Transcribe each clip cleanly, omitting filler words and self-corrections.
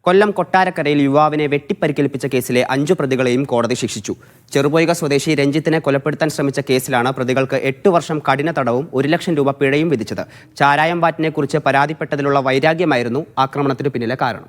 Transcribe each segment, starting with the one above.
കൊല്ലം കൊട്ടാരക്കരയിൽ യുവാവിനെ വെട്ടിപ്പരിക്കേൽപ്പിച്ച കേസിലെ 5 പ്രതികളെയും കോടതി ശിക്ഷിച്ചു. ചെറുപൊയ്ക സ്വദേശി രഞ്ജിത്തിനെ കൊലപ്പെടുത്താൻ ശ്രമിച്ച കേസിലാണ് പ്രതികൾക്ക് 8 വർഷം കഠിന തടവും 1 ലക്ഷം രൂപ പിഴയും വിധിച്ചത്. ചാരായം വാറ്റിനെക്കുറിച്ച് പരാതിപ്പെട്ടതിലുള്ള വൈരാഗ്യമായിരുന്നു ആക്രമണത്തിന് പിന്നിലെ കാരണം.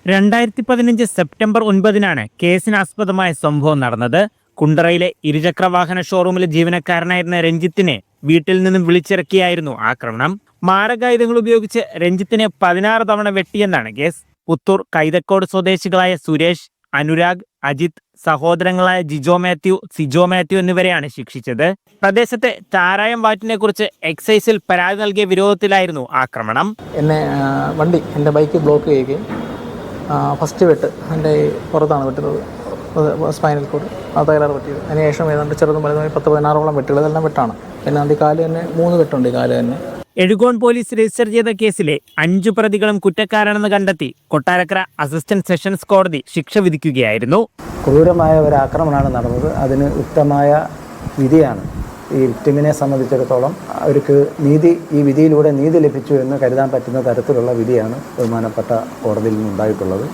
2015 സെപ്റ്റംബർ 9 കേസിനാസ്പദമായ സംഭവം നടന്നത്. കുണ്ടറയിലെ ഇരുചക്രവാഹന ഷോറൂമിലെ ജീവനക്കാരനായിരുന്ന രഞ്ജിത്തിനെ വീട്ടിൽ നിന്നും വിളിച്ചിറക്കിയായിരുന്നു ആക്രമണം. മാരകായുധങ്ങൾ ഉപയോഗിച്ച് രഞ്ജിത്തിനെ 16 തവണ വെട്ടിയെന്നാണ് കേസ്. പുത്തൂർ കൈതക്കോട് സ്വദേശികളായ സുരേഷ്, അനുരാഗ്, അജിത്, സഹോദരങ്ങളായ ജിജോ മാത്യു, സിജോ മാത്യു എന്നിവരെയാണ് ശിക്ഷിച്ചത്. പ്രദേശത്തെ ചാരായം വാറ്റിനെ കുറിച്ച് എക്സൈസിൽ പരാതി നൽകിയ വിരോധത്തിലായിരുന്നു ആക്രമണം. എൻ്റെ ബൈക്ക് ബ്ലോക്ക് ചെയ്യുകയും ഫസ്റ്റ് വെട്ട് എൻ്റെ പുറത്താണ് വെട്ടുന്നത്, സ്പൈനൽ കോഡ് തകരാറ് പറ്റിയത്. അതിനുശേഷം ഏതാണ്ട് ചെറുതും വലുതുമായി 10-16ഓളം വെട്ടുകൾ, ഇതെല്ലാം വെട്ടാണ്. പിന്നെ അതിൻ്റെ കാല് തന്നെ 3 വെട്ടുണ്ട്. ഈ കാല് തന്നെ എഴുകോൺ പോലീസ് രജിസ്റ്റർ ചെയ്ത കേസിലെ 5 പ്രതികളും കുറ്റക്കാരാണെന്ന് കണ്ടെത്തി കൊട്ടാരക്കര അസിസ്റ്റന്റ് സെഷൻസ് കോടതി ശിക്ഷ വിധിക്കുകയായിരുന്നു. ക്രൂരമായ ഒരു ആക്രമണമാണ് നടന്നത്. അതിന് ഉത്തമമായ വിധിയാണ് ഈ വിക്ടിമിനെ സംബന്ധിച്ചിടത്തോളം അവർക്ക് ഈ വിധിയിലൂടെ നീതി ലഭിച്ചു എന്ന് കരുതാൻ പറ്റുന്ന തരത്തിലുള്ള വിധിയാണ് ബഹുമാനപ്പെട്ട കോടതിയിൽ നിന്നുണ്ടായിട്ടുള്ളത്.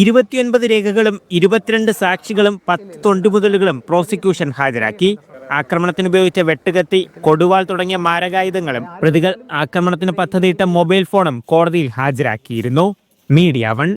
29 രേഖകളും 22 സാക്ഷികളും 10 തൊണ്ടുമുതലുകളും പ്രോസിക്യൂഷൻ ഹാജരാക്കി. ആക്രമണത്തിനുപയോഗിച്ച വെട്ടുകത്തി, കൊടുവാൾ തുടങ്ങിയ മാരകായുധങ്ങളും പ്രതികൾ ആക്രമണത്തിന് പദ്ധതിയിട്ട മൊബൈൽ ഫോണും കോടതിയിൽ ഹാജരാക്കിയിരുന്നു. മീഡിയ 1